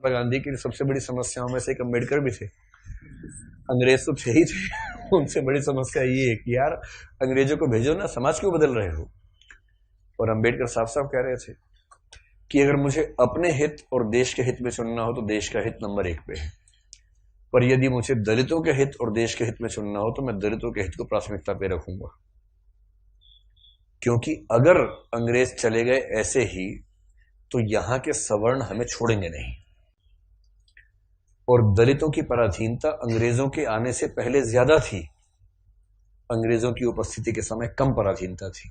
महात्मा गांधी की सबसे बड़ी समस्याओं में से एक अम्बेडकर भी थे। अंग्रेज तो थे ही थे, उनसे बड़ी समस्या ये है कि यार अंग्रेजों को भेजो ना, समाज क्यों बदल रहे हो। और अम्बेडकर साफ साफ कह रहे थे कि अगर मुझे अपने हित और देश के हित में चुनना हो तो देश का हित नंबर 1 पे है, पर यदि मुझे दलितों के हित और देश के हित में चुनना हो तो मैं दलितों के हित को प्राथमिकता पे रखूंगा। क्योंकि अगर अंग्रेज चले गए ऐसे ही तो यहां के सवर्ण हमें छोड़ेंगे नहीं, और दलितों की पराधीनता अंग्रेजों के आने से पहले ज्यादा थी, अंग्रेजों की उपस्थिति के समय कम पराधीनता थी।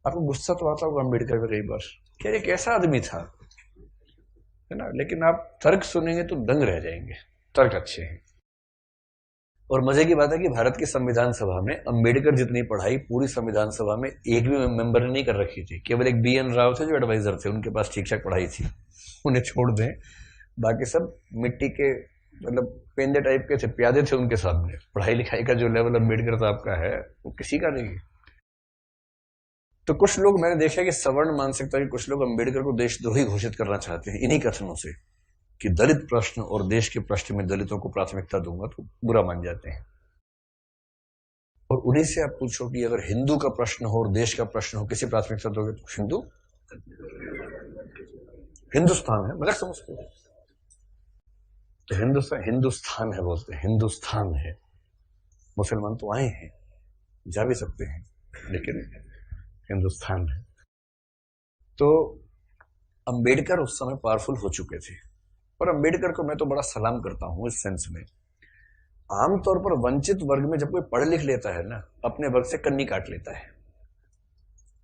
आपको गुस्सा तो आता होगा अम्बेडकर पे कई बार, क्या ये कैसा आदमी था, है ना, लेकिन आप तर्क सुनेंगे तो दंग रह जाएंगे, तर्क अच्छे हैं। और मजे की बात है कि भारत की संविधान सभा में अंबेडकर जितनी पढ़ाई पूरी संविधान सभा में एक भी मेंबर ने नहीं कर रखी थी। केवल एक BN राव थे जो एडवाइजर थे, उनके पास ठीक ठाक पढ़ाई थी, उन्हें छोड़ दें, बाकी सब मिट्टी के मतलब पेंदे टाइप के थे, प्यादे थे उनके सामने। पढ़ाई लिखाई का जो लेवल अम्बेडकर साहब का है वो किसी का नहीं है। तो कुछ लोग, मैंने देखा कि सवर्ण मानसिकता के कुछ लोग अम्बेडकर को देशद्रोही घोषित करना चाहते हैं इन्हीं कथनों से कि दलित प्रश्न और देश के प्रश्न में दलितों को प्राथमिकता दूंगा तो बुरा मान जाते हैं। और उन्हीं से आप पूछो कि अगर हिंदू का प्रश्न हो और देश का प्रश्न हो, किसी प्राथमिकता दोगे? तो हिंदू, हिंदुस्तान है, मजाक समझते हो तो हिंदुस्तान है बोलते हैं, हिंदुस्तान है। मुसलमान तो आए हैं, जा भी सकते हैं, लेकिन हिंदुस्तान है। तो अंबेडकर उस समय पावरफुल हो चुके थे, और अंबेडकर को मैं तो बड़ा सलाम करता हूं इस सेंस में। आमतौर पर वंचित वर्ग में जब कोई पढ़ लिख लेता है ना, अपने वर्ग से कन्नी काट लेता है।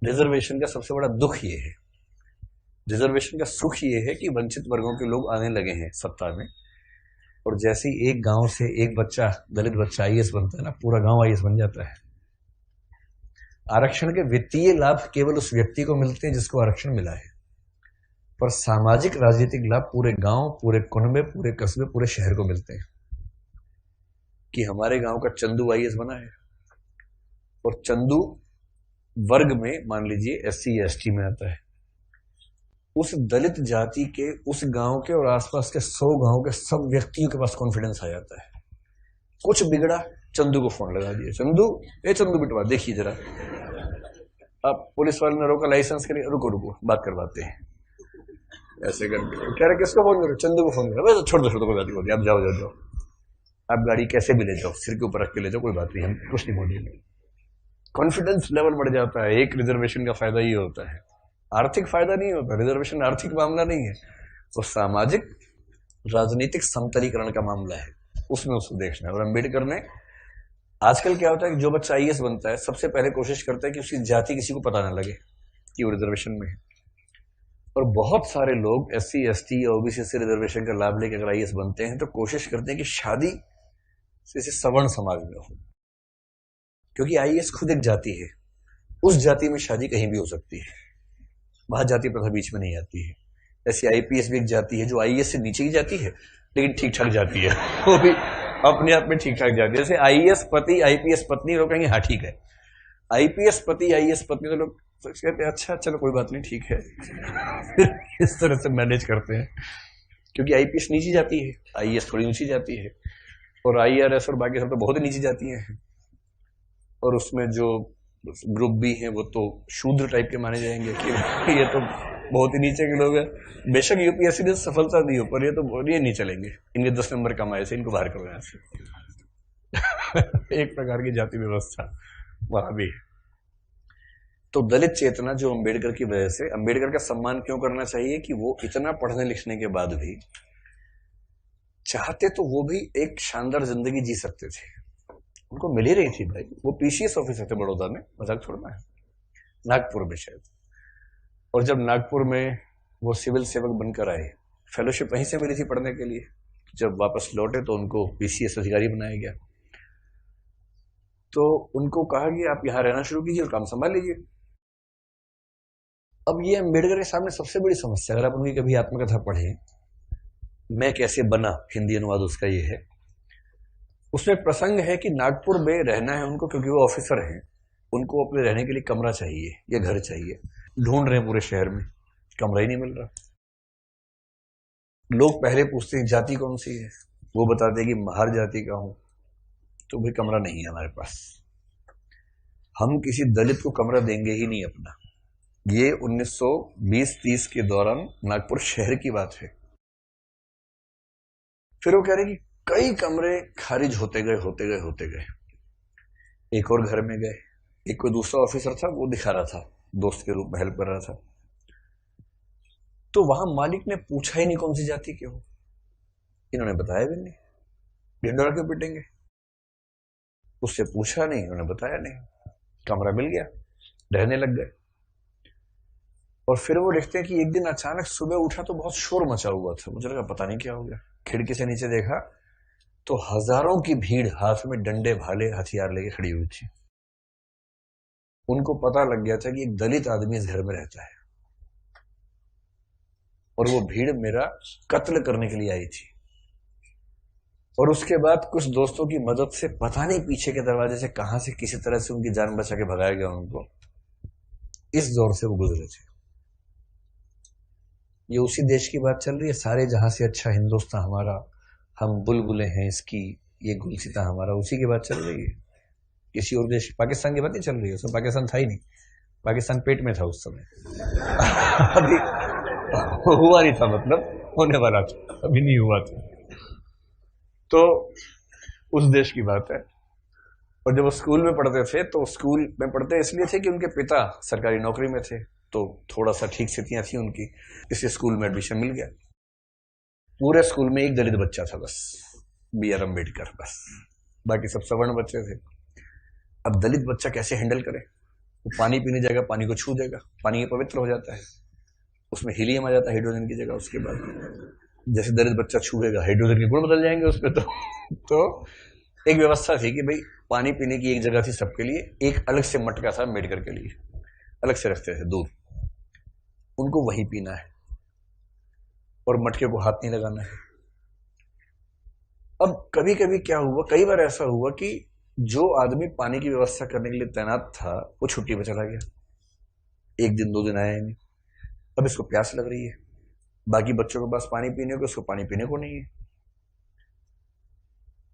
रिजर्वेशन का सबसे बड़ा दुख ये है, रिजर्वेशन का सुख ये है कि वंचित वर्गों के लोग आने लगे हैं सत्ता में, और जैसे ही एक गांव से एक बच्चा, दलित बच्चा IAS बनता है ना, पूरा गांव IAS बन जाता है। आरक्षण के वित्तीय लाभ केवल उस व्यक्ति को मिलते हैं जिसको आरक्षण मिला है, पर सामाजिक राजनीतिक लाभ पूरे गांव, पूरे कुनबे, पूरे कस्बे, पूरे शहर को मिलते हैं। कि हमारे गांव का चंदू IAS बना है, और चंदू वर्ग में मान लीजिए SC ST में आता है, उस दलित जाति के, उस गांव के और आसपास के 100 गांव के सब व्यक्तियों के पास कॉन्फिडेंस आ जाता है। कुछ बिगड़ा, चंदू को फोन लगा दिया, चंदू बिटवा देखिए जरा। अब पुलिस वाले ने रोका, लाइसेंस के लिए, रुको बात करवाते हैं, ऐसे करके कह रहे किसको फोन करो? चंदू को फोन करो। छोड़ दो कोई बात नहीं, आप जाओ, आप गाड़ी कैसे भी ले जाओ, सिर के ऊपर रख के ले जाओ, कोई बात नहीं, हम कुछ नहीं बोलेंगे। कॉन्फिडेंस लेवल बढ़ जाता है। एक रिजर्वेशन का फायदा ये होता है, आर्थिक फायदा नहीं होता। रिजर्वेशन आर्थिक मामला नहीं है, वो सामाजिक राजनीतिक समतलीकरण का मामला है, उसमें उसको देखना है। और अम्बेडकर ने, आजकल क्या होता है कि जो बच्चा IAS बनता है सबसे पहले कोशिश करता है कि उसकी जाति किसी को पता ना लगे कि वो रिजर्वेशन में है। और बहुत सारे लोग SC ST या OBC से रिजर्वेशन का लाभ लेकर अगर IAS बनते हैं तो कोशिश करते हैं कि शादी से सवर्ण समाज में हो, क्योंकि IAS खुद एक जाति है, उस जाति में शादी कहीं भी हो सकती है, वहां जाति प्रथा बीच में नहीं आती है। ऐसे IPS भी एक जाति है जो IAS से नीचे की जाती है, लेकिन ठीक ठाक जाती है, वो भी अपने आप में ठीक ठाक जाती है। जैसे IAS पति IPS पत्नी, लोग कहेंगे हाँ ठीक है, IPS पति IAS पत्नी, तो लोग कहते हैं अच्छा चलो कोई बात नहीं ठीक है इस तरह से मैनेज करते हैं, क्योंकि IPS नीची जाती है, IAS थोड़ी ऊंची जाती है, और IRS और बाकी सब तो बहुत ही नीची जाती हैं। और उसमें जो ग्रुप भी हैं वो तो शूद्र टाइप के माने जाएंगे कि ये तो बहुत ही नीचे के लोग हैं। बेशक UPSC ने सफलता दी हो, पर ये तो ये नहीं चलेंगे, इनके 10 नंबर कम आए से इनको बाहर करो यहाँ से एक प्रकार की जाति व्यवस्था वहां भी है। तो दलित चेतना जो अम्बेडकर की वजह से, अम्बेडकर का सम्मान क्यों करना चाहिए कि वो इतना पढ़ने लिखने के बाद भी चाहते तो वो भी एक शानदार जिंदगी जी सकते थे, उनको मिल ही रही थी भाई। वो PCS ऑफिसर थे बड़ौदा में, मजाक छोड़ना है, नागपुर में शायद। और जब नागपुर में वो सिविल सेवक बनकर आए, फेलोशिप वहीं से मिली थी पढ़ने के लिए, जब वापस लौटे तो उनको PCS अधिकारी बनाया गया। तो उनको कहा कि आप यहां रहना शुरू कीजिए और काम संभाल लीजिए। अब ये अम्बेडकर के सामने सबसे बड़ी समस्या, अगर आप उनकी कभी आत्मकथा पढ़ें, मैं कैसे बना, हिंदी अनुवाद उसका ये है, उसमें प्रसंग है कि नागपुर में रहना है उनको, क्योंकि वो ऑफिसर हैं, उनको अपने रहने के लिए कमरा चाहिए या घर चाहिए। ढूंढ रहे हैं पूरे शहर में, कमरा ही नहीं मिल रहा। लोग पहले पूछते हैं जाति कौन सी है, वो बताते हैं कि महार जाति का हूं, तो भाई कमरा नहीं है हमारे पास, हम किसी दलित को कमरा देंगे ही नहीं अपना। ये 1920-30 के दौरान नागपुर शहर की बात है। फिर वो कह रहे कि कई कमरे खारिज होते गए। एक और घर में गए, एक कोई दूसरा ऑफिसर था, वो दिखा रहा था, दोस्त के रूप में हेल्प कर रहा था। तो वहां मालिक ने पूछा ही नहीं कौन सी जाति के हो, इन्होंने बताया भी नहीं, ढिंडोरा क्यों पिटेंगे, उससे पूछा नहीं, उन्होंने बताया नहीं, कमरा मिल गया, रहने लग गए। और फिर वो देखते हैं कि एक दिन अचानक सुबह उठा तो बहुत शोर मचा हुआ था, मुझे लगा पता नहीं क्या हो गया, खिड़की से नीचे देखा तो हजारों की भीड़ हाथ में डंडे भाले हथियार लेके खड़ी हुई थी। उनको पता लग गया था कि एक दलित आदमी इस घर में रहता है और वो भीड़ मेरा कत्ल करने के लिए आई थी। और उसके बाद कुछ दोस्तों की मदद से पता नहीं पीछे के दरवाजे से कहां से किसी तरह से उनकी जान बचा के भगाया गया उनको। इस दौर से वो गुजरे थे। ये उसी देश की बात चल रही है, सारे जहां से अच्छा हिंदुस्तान हमारा, हम बुलबुलें हैं इसकी, ये गुलसिता हमारा, उसी की बात चल रही है। किसी और देश, पाकिस्तान की बात नहीं चल रही है, उसमें पाकिस्तान था ही नहीं, पाकिस्तान पेट में था उस समय अभी हुआ नहीं था, मतलब होने वाला था, अभी नहीं हुआ था। तो उस देश की बात है। और जब वो स्कूल में पढ़ते थे तो स्कूल में पढ़ते इसलिए थे कि उनके पिता सरकारी नौकरी में थे, तो थोड़ा सा ठीक स्थितियां थी उनकी, इसलिए स्कूल में एडमिशन मिल गया। पूरे स्कूल में एक दलित बच्चा था बस, BR अम्बेडकर, बस, बाकी सब सवर्ण बच्चे थे। अब दलित बच्चा कैसे हैंडल करे, वो पानी पीने जाएगा, पानी को छू देगा, पानी पवित्र हो जाता है, उसमें हीलियम आ जाता है हाइड्रोजन की जगह। उसके बाद जैसे दलित बच्चा छूएगा हाइड्रोजन के गुण बदल जाएंगे उस पर। तो एक व्यवस्था थी कि भाई पानी पीने की एक जगह थी सबके लिए, एक अलग से मटका था अम्बेडकर के लिए, अलग से रखते थे दूर, उनको वही पीना है और मटके को हाथ नहीं लगाना है। अब कभी कभी क्या हुआ, कई बार ऐसा हुआ कि जो आदमी पानी की व्यवस्था करने के लिए तैनात था वो छुट्टी पर चला गया, एक दिन 2 दिन आया ही नहीं। अब इसको प्यास लग रही है, बाकी बच्चों के पास पानी पीने को, इसको पानी पीने को नहीं है।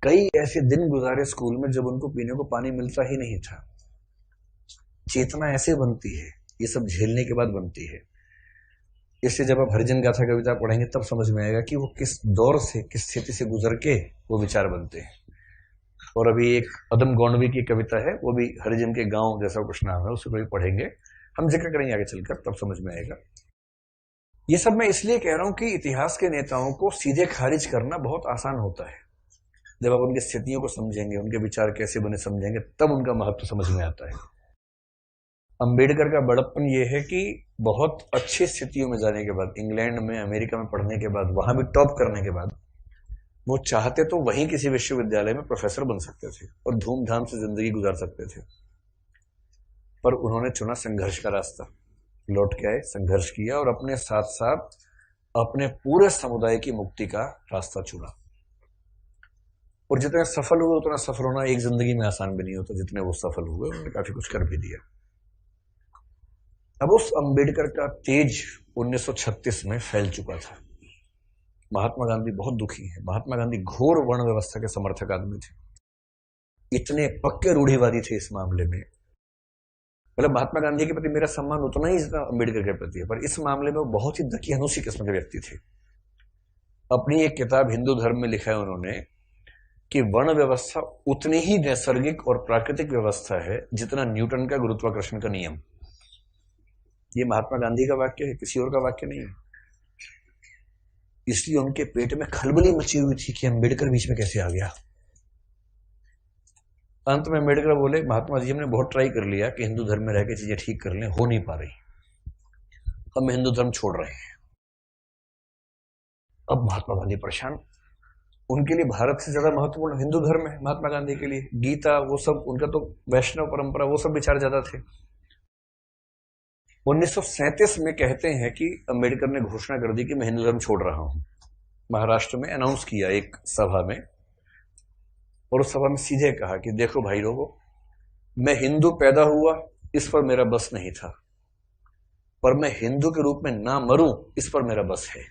कई ऐसे दिन गुजारे स्कूल में जब उनको पीने को पानी मिलता ही नहीं था। चेतना ऐसे बनती है, ये सब झेलने के बाद बनती है। इससे जब आप हरिजन गाथा कविता पढ़ेंगे तब समझ में आएगा कि वो किस दौर से, किस स्थिति से गुजर के वो विचार बनते हैं। और अभी एक अदम गौंडवी की कविता है, वो भी हरिजन के गांव जैसा कुछ नाम है, उसको भी पढ़ेंगे, हम जिक्र करेंगे आगे चलकर, तब समझ में आएगा। ये सब मैं इसलिए कह रहा हूं कि इतिहास के नेताओं को सीधे खारिज करना बहुत आसान होता है। जब आप उनकी स्थितियों को समझेंगे, उनके विचार कैसे बने समझेंगे, तब उनका महत्व समझ में आता है। अंबेडकर का बड़प्पन यह है कि बहुत अच्छी स्थितियों में जाने के बाद, इंग्लैंड में, अमेरिका में पढ़ने के बाद, वहां भी टॉप करने के बाद, वो चाहते तो वहीं किसी विश्वविद्यालय में प्रोफेसर बन सकते थे और धूमधाम से जिंदगी गुजार सकते थे, पर उन्होंने चुना संघर्ष का रास्ता। लौट के आए, संघर्ष किया और अपने साथ साथ अपने पूरे समुदाय की मुक्ति का रास्ता चुना। और जितने सफल हुए उतना सफल होना एक जिंदगी में आसान भी नहीं होता, जितने वो सफल हुए उन्होंने काफी कुछ कर भी दिया। अब उस अंबेडकर का तेज 1936 में फैल चुका था। महात्मा गांधी बहुत दुखी है। महात्मा गांधी घोर वर्ण व्यवस्था के समर्थक आदमी थे, इतने पक्के रूढ़िवादी थे इस मामले में। मतलब महात्मा गांधी के प्रति मेरा सम्मान उतना ही जितना अंबेडकर के प्रति है, पर इस मामले में वो बहुत ही दकियानूसी किस्म के व्यक्ति थे। अपनी एक किताब हिंदू धर्म में लिखा है उन्होंने कि वर्ण व्यवस्था उतनी ही नैसर्गिक और प्राकृतिक व्यवस्था है जितना न्यूटन का गुरुत्वाकर्षण का नियम। ये महात्मा गांधी का वाक्य है, किसी और का वाक्य नहीं है। इसलिए उनके पेट में खलबली मची हुई थी कि अंबेडकर बीच में कैसे आ गया। अंत में अम्बेडकर बोले, महात्मा जी हमने बहुत ट्राई कर लिया कि हिंदू धर्म में रह के चीजें ठीक कर लें, हो नहीं पा रही, हम हिंदू धर्म छोड़ रहे हैं। अब महात्मा गांधी परेशान, उनके लिए भारत से ज्यादा महत्वपूर्ण हिंदू धर्म है महात्मा गांधी के लिए, गीता वो सब, उनका तो वैष्णव परंपरा वो सब विचार ज्यादा थे। 1937 में कहते हैं कि अम्बेडकर ने घोषणा कर दी कि मैं हिंदू धर्म छोड़ रहा हूं। महाराष्ट्र में अनाउंस किया एक सभा में, और उस सभा में सीधे कहा कि देखो भाई लोगों, मैं हिंदू पैदा हुआ इस पर मेरा बस नहीं था, पर मैं हिंदू के रूप में ना मरूं इस पर मेरा बस है।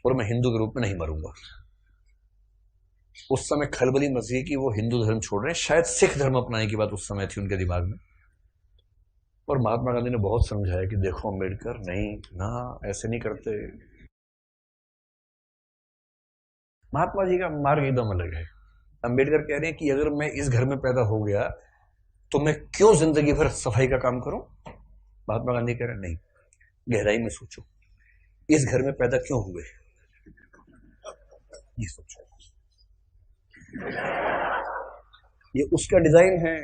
और मैं हिंदू के रूप में नहीं मरूंगा। उस समय खलबली मची कि वो हिंदू धर्म छोड़ रहे हैं, शायद सिख धर्म अपनाने की बात उस समय थी उनके दिमाग में। और महात्मा गांधी ने बहुत समझाया कि देखो अम्बेडकर, नहीं ना, ऐसे नहीं करते। महात्मा जी का मार्ग एकदम अलग है। अम्बेडकर कह रहे हैं कि अगर मैं इस घर में पैदा हो गया तो मैं क्यों जिंदगी भर सफाई का काम करूं। महात्मा गांधी कह रहे हैं नहीं, गहराई में सोचो, इस घर में पैदा क्यों हुए, ये सोचो। ये उसका डिजाइन है,